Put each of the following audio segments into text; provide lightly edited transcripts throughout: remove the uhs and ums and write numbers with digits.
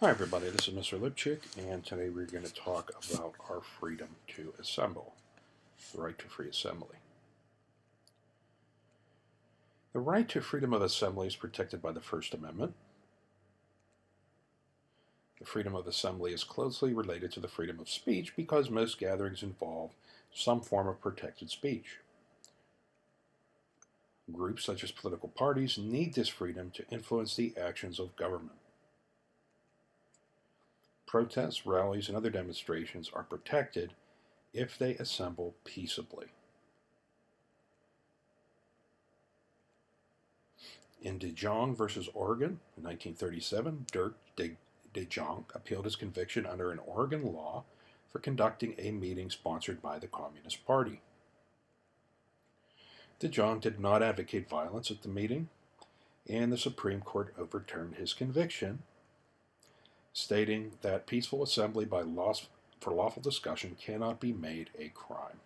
Hi everybody, this is Mr. Lipchick, and today we're going to talk about our freedom to assemble, the right to free assembly. The right to freedom of assembly is protected by the First Amendment. The freedom of assembly is closely related to the freedom of speech because most gatherings involve some form of protected speech. Groups such as political parties need this freedom to influence the actions of government. Protests, rallies, and other demonstrations are protected if they assemble peaceably. In De Jong versus Oregon in 1937, Dirk De Jong appealed his conviction under an Oregon law for conducting a meeting sponsored by the Communist Party. De Jong did not advocate violence at the meeting, and the Supreme Court overturned his conviction, stating that peaceful assembly for lawful discussion cannot be made a crime.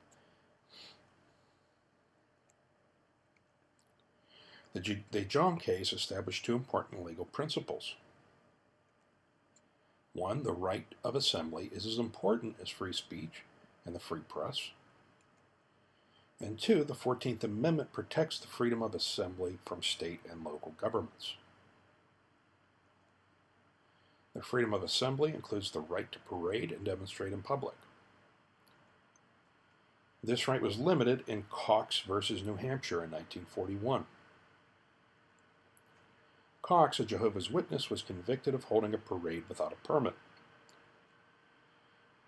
The De Jong case established two important legal principles. One, the right of assembly is as important as free speech and the free press. And two, the 14th Amendment protects the freedom of assembly from state and local governments. The freedom of assembly includes the right to parade and demonstrate in public. This right was limited in Cox versus New Hampshire in 1941. Cox, a Jehovah's Witness, was convicted of holding a parade without a permit.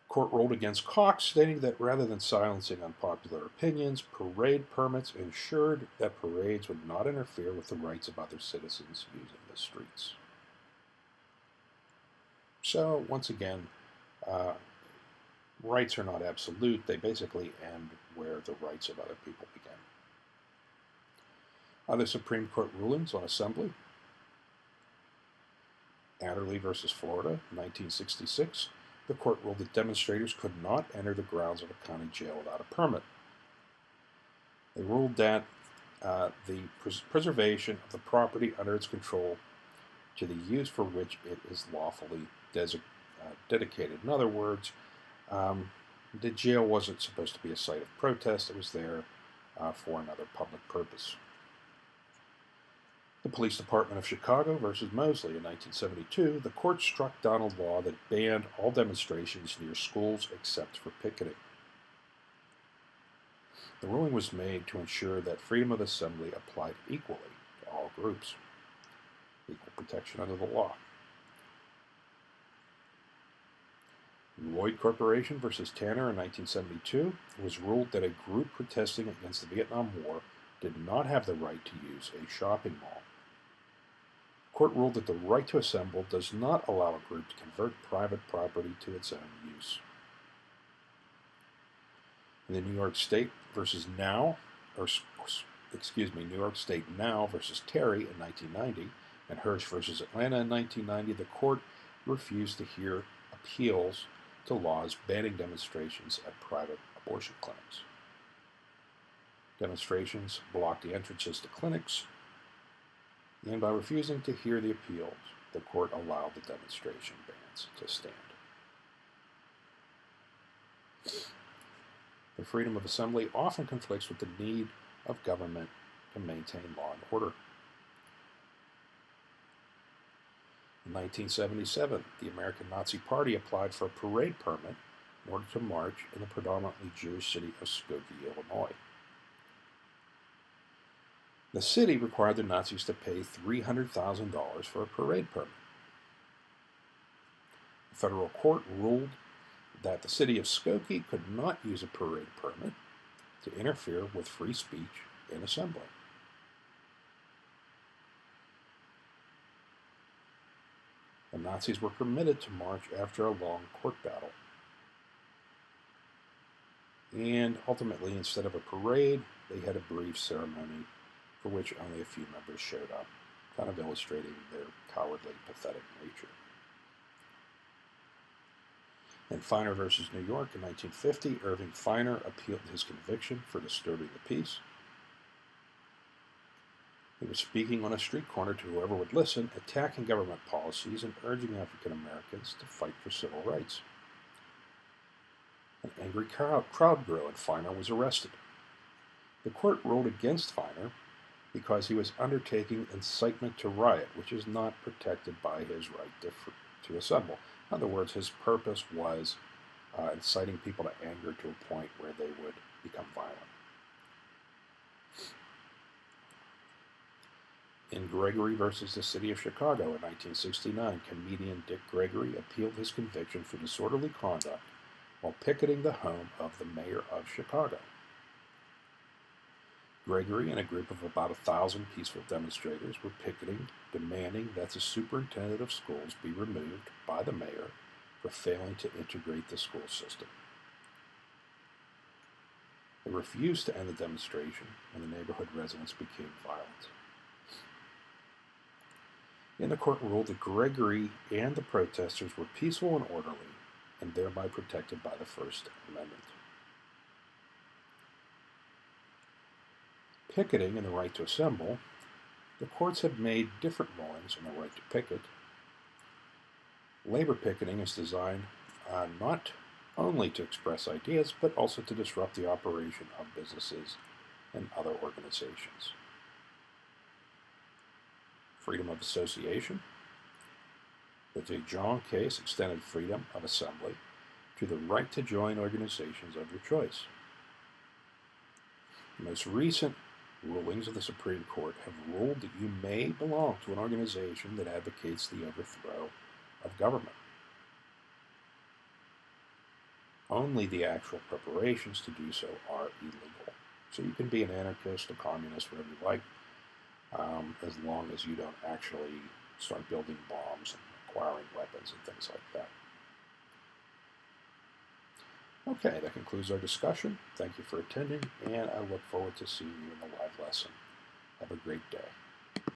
The court ruled against Cox, stating that rather than silencing unpopular opinions, parade permits ensured that parades would not interfere with the rights of other citizens using the streets. So, once again, rights are not absolute. They basically end where the rights of other people begin. Other Supreme Court rulings on assembly. Adderley versus Florida, 1966, the court ruled that demonstrators could not enter the grounds of a county jail without a permit. They ruled that the preservation of the property under its control to the use for which it is lawfully dedicated. In other words, the jail wasn't supposed to be a site of protest. It was there for another public purpose. The Police Department of Chicago versus Mosley in 1972, the court struck down a law that banned all demonstrations near schools except for picketing. The ruling was made to ensure that freedom of assembly applied equally to all groups, equal protection under the law. Lloyd Corporation versus Tanner in 1972, it was ruled that a group protesting against the Vietnam War did not have the right to use a shopping mall. The court ruled that the right to assemble does not allow a group to convert private property to its own use. In the New York State Now versus Terry in 1990, and Hirsch versus Atlanta in 1990, the court refused to hear appeals to laws banning demonstrations at private abortion clinics. Demonstrations blocked the entrances to clinics, and by refusing to hear the appeals, the court allowed the demonstration bans to stand. The freedom of assembly often conflicts with the need of government to maintain law and order. In 1977, the American Nazi Party applied for a parade permit in order to march in the predominantly Jewish city of Skokie, Illinois. The city required the Nazis to pay $300,000 for a parade permit. The federal court ruled that the city of Skokie could not use a parade permit to interfere with free speech in assembly. The Nazis were permitted to march after a long court battle. And ultimately, instead of a parade, they had a brief ceremony for which only a few members showed up, kind of illustrating their cowardly, pathetic nature. In Feiner versus New York in 1950, Irving Feiner appealed his conviction for disturbing the peace. He was speaking on a street corner to whoever would listen, attacking government policies and urging African Americans to fight for civil rights. An angry crowd grew and Feiner was arrested. The court ruled against Feiner because he was undertaking incitement to riot, which is not protected by his right to assemble. In other words, his purpose was inciting people to anger to a point where they would become violent. In Gregory versus the City of Chicago in 1969, comedian Dick Gregory appealed his conviction for disorderly conduct while picketing the home of the mayor of Chicago. Gregory and a group of about 1,000 peaceful demonstrators were picketing, demanding that the superintendent of schools be removed by the mayor for failing to integrate the school system. They refused to end the demonstration, and the neighborhood residents became violent. And the court ruled that Gregory and the protesters were peaceful and orderly, and thereby protected by the First Amendment. Picketing and the right to assemble, the courts have made different rulings on the right to picket. Labor picketing is designed not only to express ideas, but also to disrupt the operation of businesses and other organizations. Freedom of association. The DeJong case extended freedom of assembly to the right to join organizations of your choice. The most recent rulings of the Supreme Court have ruled that you may belong to an organization that advocates the overthrow of government. Only the actual preparations to do so are illegal. So you can be an anarchist, a communist, whatever you like, as long as you don't actually start building bombs and acquiring weapons and things like that. Okay, that concludes our discussion. Thank you for attending, and I look forward to seeing you in the live lesson. Have a great day.